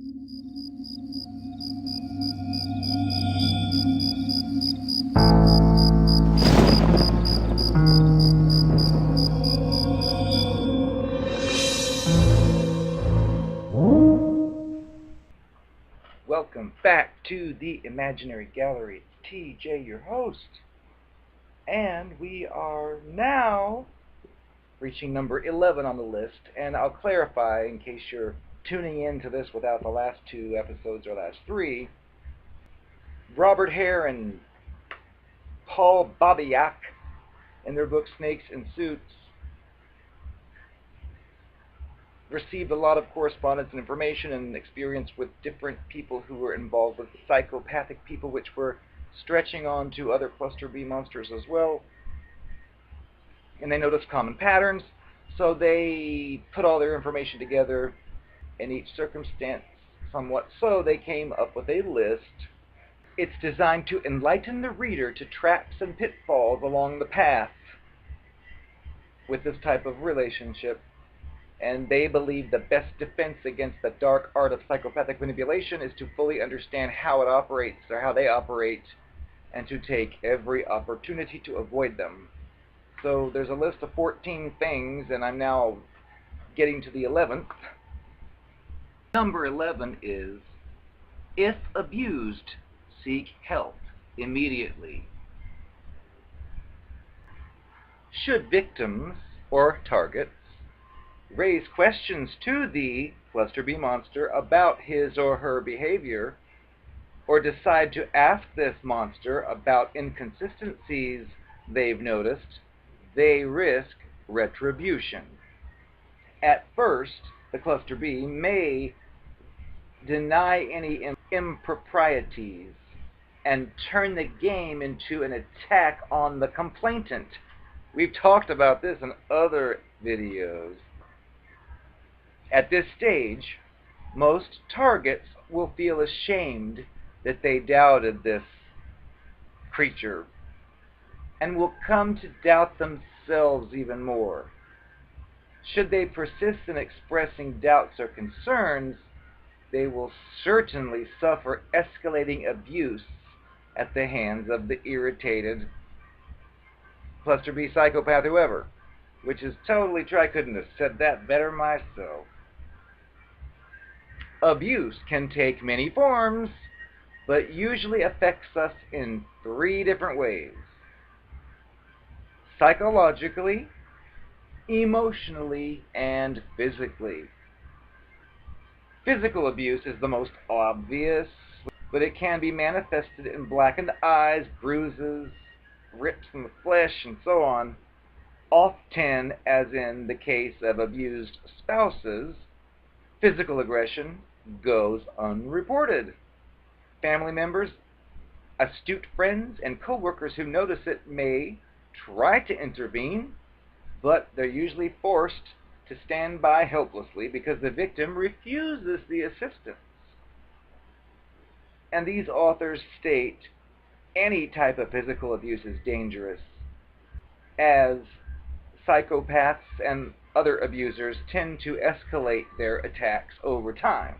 Welcome back to the Imaginary Gallery. It's TJ, your host. And we are now reaching number 11 on the list. And I'll clarify in case you're tuning into this without the last two episodes or last three. Robert Hare and Paul Babiak, in their book Snakes in Suits, received a lot of correspondence and information and experience with different people who were involved with psychopathic people, which were stretching on to other cluster B monsters as well. And they noticed common patterns, so they put all their information together in each circumstance somewhat, so they came up with a list. It's designed to enlighten the reader to traps and pitfalls along the path with this type of relationship. And they believe the best defense against the dark art of psychopathic manipulation is to fully understand how it operates, or how they operate, and to take every opportunity to avoid them. So there's a list of 14 things, and I'm now getting to the 11th. Number 11 is, if abused, seek help immediately. Should victims, or targets, raise questions to the cluster B monster about his or her behavior, or decide to ask this monster about inconsistencies they've noticed, they risk retribution. At first, the cluster B may deny any improprieties and turn the game into an attack on the complainant. We've talked about this in other videos. At this stage, most targets will feel ashamed that they doubted this creature, and will come to doubt themselves even more. Should they persist in expressing doubts or concerns, they will certainly suffer escalating abuse at the hands of the irritated cluster B psychopath whoever, which is totally true. I couldn't have said that better myself. Abuse can take many forms, but usually affects us in 3 different ways: psychologically, emotionally, and physically. Physical abuse is the most obvious, but it can be manifested in blackened eyes, bruises, rips in the flesh, and so on. Often, as in the case of abused spouses, physical aggression goes unreported. Family members, astute friends, and co-workers who notice it may try to intervene, but they're usually forced to stand by helplessly because the victim refuses the assistance. And these authors state any type of physical abuse is dangerous, as psychopaths and other abusers tend to escalate their attacks over time.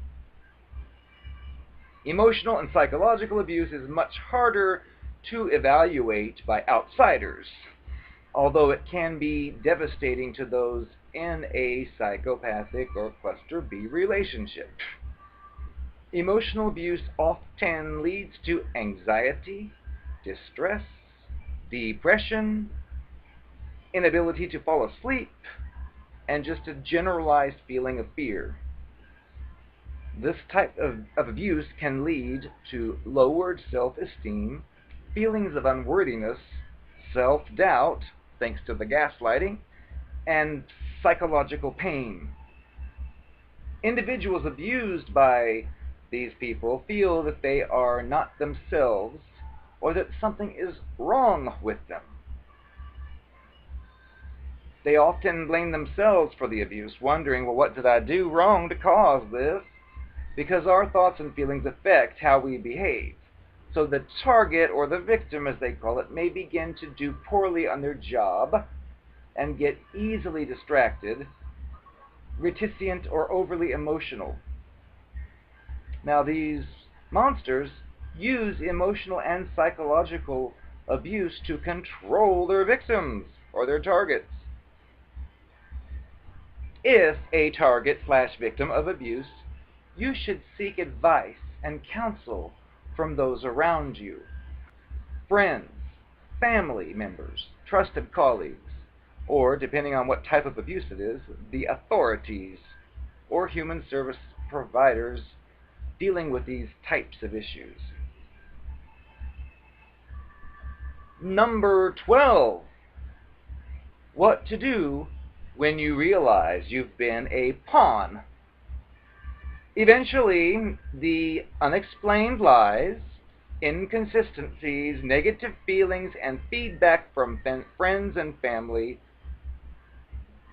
Emotional and psychological abuse is much harder to evaluate by outsiders, although it can be devastating to those in a psychopathic or cluster B relationship. Emotional abuse often leads to anxiety, distress, depression, inability to fall asleep, and just a generalized feeling of fear. This type of abuse can lead to lowered self-esteem, feelings of unworthiness, self-doubt, thanks to the gaslighting, and psychological pain. Individuals abused by these people feel that they are not themselves, or that something is wrong with them. They often blame themselves for the abuse, wondering, well, what did I do wrong to cause this? Because our thoughts and feelings affect how we behave. So the target, or the victim as they call it, may begin to do poorly on their job and get easily distracted, reticent, or overly emotional. Now, these monsters use emotional and psychological abuse to control their victims or their targets. If a target/victim of abuse, you should seek advice and counsel from those around you. Friends, family members, trusted colleagues, or, depending on what type of abuse it is, the authorities or human service providers dealing with these types of issues. Number 12. What to do when you realize you've been a pawn. Eventually, the unexplained lies, inconsistencies, negative feelings, and feedback from friends and family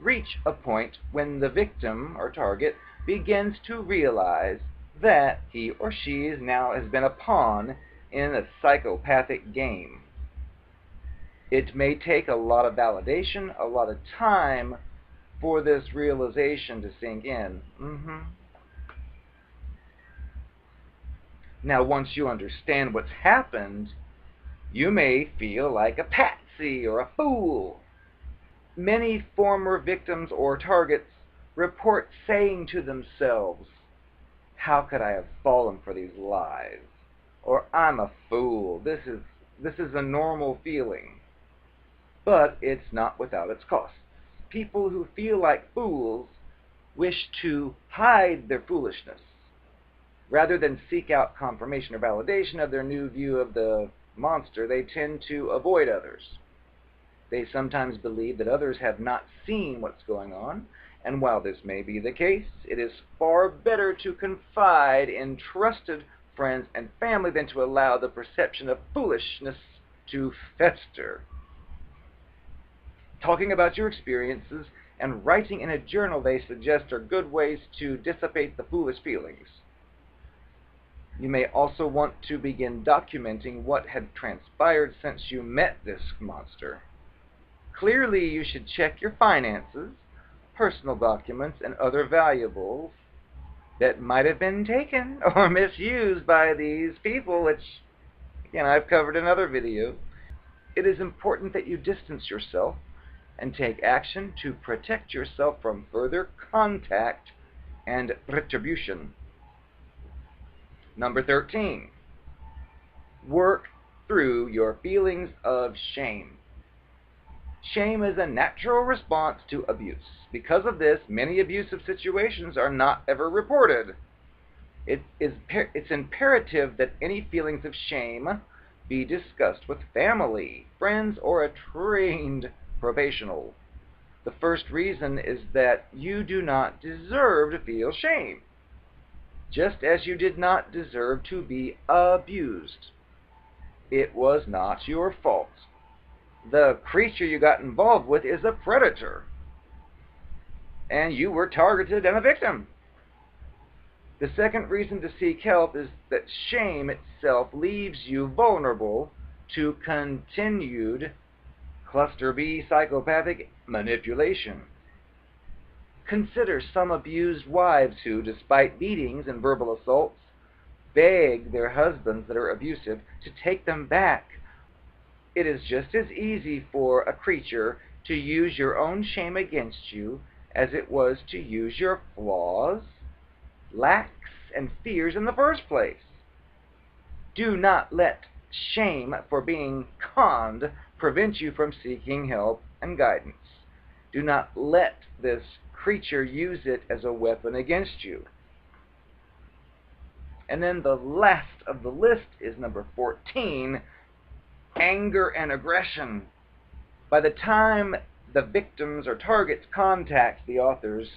reach a point when the victim or target begins to realize that he or she has been a pawn in a psychopathic game. It may take a lot of validation, a lot of time for this realization to sink in. Now, once you understand what's happened, you may feel like a patsy or a fool. Many former victims or targets report saying to themselves, "How could I have fallen for these lies?" Or, "I'm a fool. This is a normal feeling." But it's not without its costs. People who feel like fools wish to hide their foolishness. Rather than seek out confirmation or validation of their new view of the monster, they tend to avoid others. They sometimes believe that others have not seen what's going on, and while this may be the case, it is far better to confide in trusted friends and family than to allow the perception of foolishness to fester. Talking about your experiences and writing in a journal, they suggest, are good ways to dissipate the foolish feelings. You may also want to begin documenting what had transpired since you met this monster. Clearly, you should check your finances, personal documents, and other valuables that might have been taken or misused by these people, which, again, I've covered in other videos. It is important that you distance yourself and take action to protect yourself from further contact and retribution. Number 13. Work through your feelings of shame. Shame is a natural response to abuse. Because of this, many abusive situations are not ever reported. It's imperative that any feelings of shame be discussed with family, friends, or a trained professional. The first reason is that you do not deserve to feel shame, just as you did not deserve to be abused. It was not your fault. The creature you got involved with is a predator, and you were targeted and a victim. The second reason to seek help is that shame itself leaves you vulnerable to continued cluster B psychopathic manipulation. Consider some abused wives who, despite beatings and verbal assaults, beg their husbands that are abusive to take them back. It is just as easy for a creature to use your own shame against you as it was to use your flaws, lacks, and fears in the first place. Do not let shame for being conned prevent you from seeking help and guidance. Do not let this creature use it as a weapon against you. And then the last of the list is number 14, anger and aggression. By the time the victims or targets contact the authors,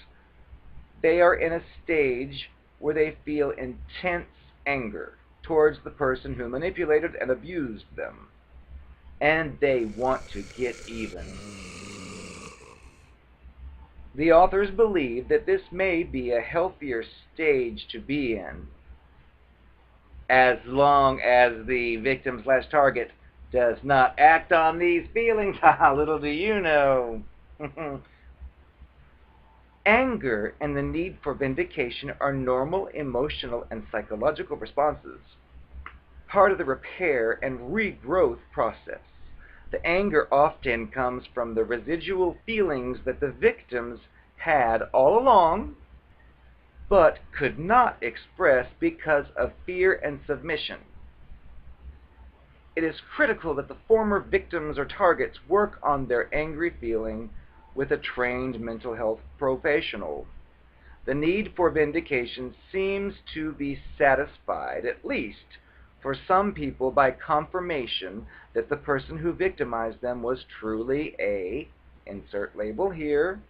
they are in a stage where they feel intense anger towards the person who manipulated and abused them, and they want to get even. The authors believe that this may be a healthier stage to be in, as long as the victim/target does not act on these feelings. Little do you know. Anger and the need for vindication are normal emotional and psychological responses, part of the repair and regrowth process. The anger often comes from the residual feelings that the victims had all along, but could not express because of fear and submission. It is critical that the former victims or targets work on their angry feeling with a trained mental health professional. The need for vindication seems to be satisfied, at least for some people, by confirmation that the person who victimized them was truly a, insert label here,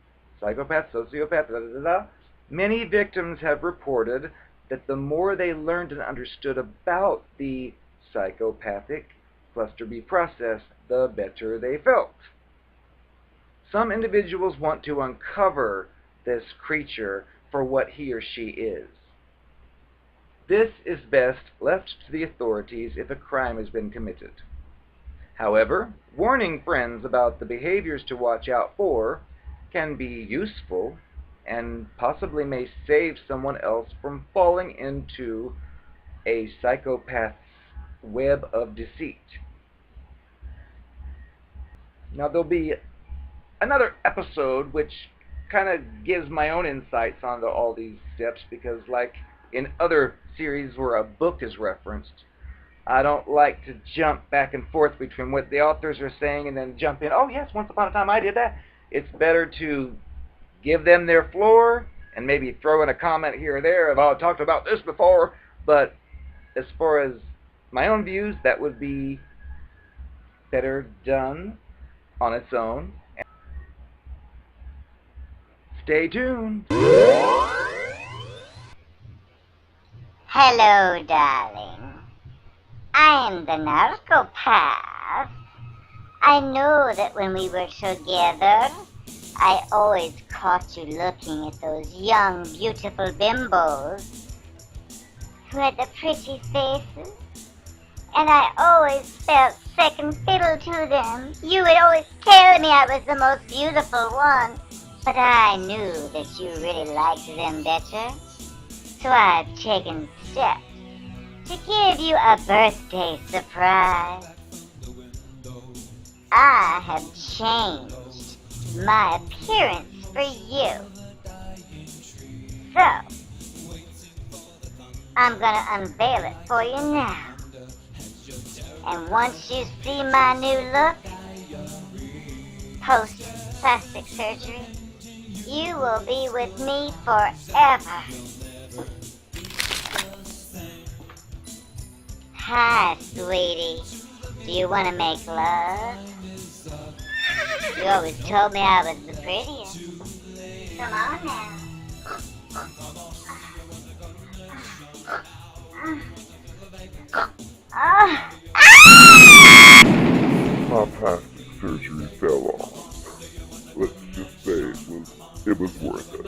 psychopath, sociopath, da da da da. Many victims have reported that the more they learned and understood about the psychopathic cluster B process, the better they felt. Some individuals want to uncover this creature for what he or she is. This is best left to the authorities if a crime has been committed. However, warning friends about the behaviors to watch out for can be useful and possibly may save someone else from falling into a psychopath's web of deceit. Now, there'll be another episode which kind of gives my own insights onto all these steps, because like in other series where a book is referenced, I don't like to jump back and forth between what the authors are saying and then jump in, oh yes, once upon a time I did that. It's better to give them their floor and maybe throw in a comment here or there of, oh, I talked about this before, but as far as my own views, that would be better done on its own. Stay tuned. Hello, darling. I am the narcopath. I know that when we were together, I always caught you looking at those young, beautiful bimbos who had the pretty faces, and I always felt second fiddle to them. You would always tell me I was the most beautiful one, but I knew that you really liked them better, so I've taken steps to give you a birthday surprise. I have changed my appearance for you. So, I'm gonna unveil it for you now. And once you see my new look, post-plastic surgery, you will be with me forever. Hi, sweetie. Do you want to make love? You always told me I was the prettiest. Come on now. My plastic surgery fell off. Let's just say it was worth it.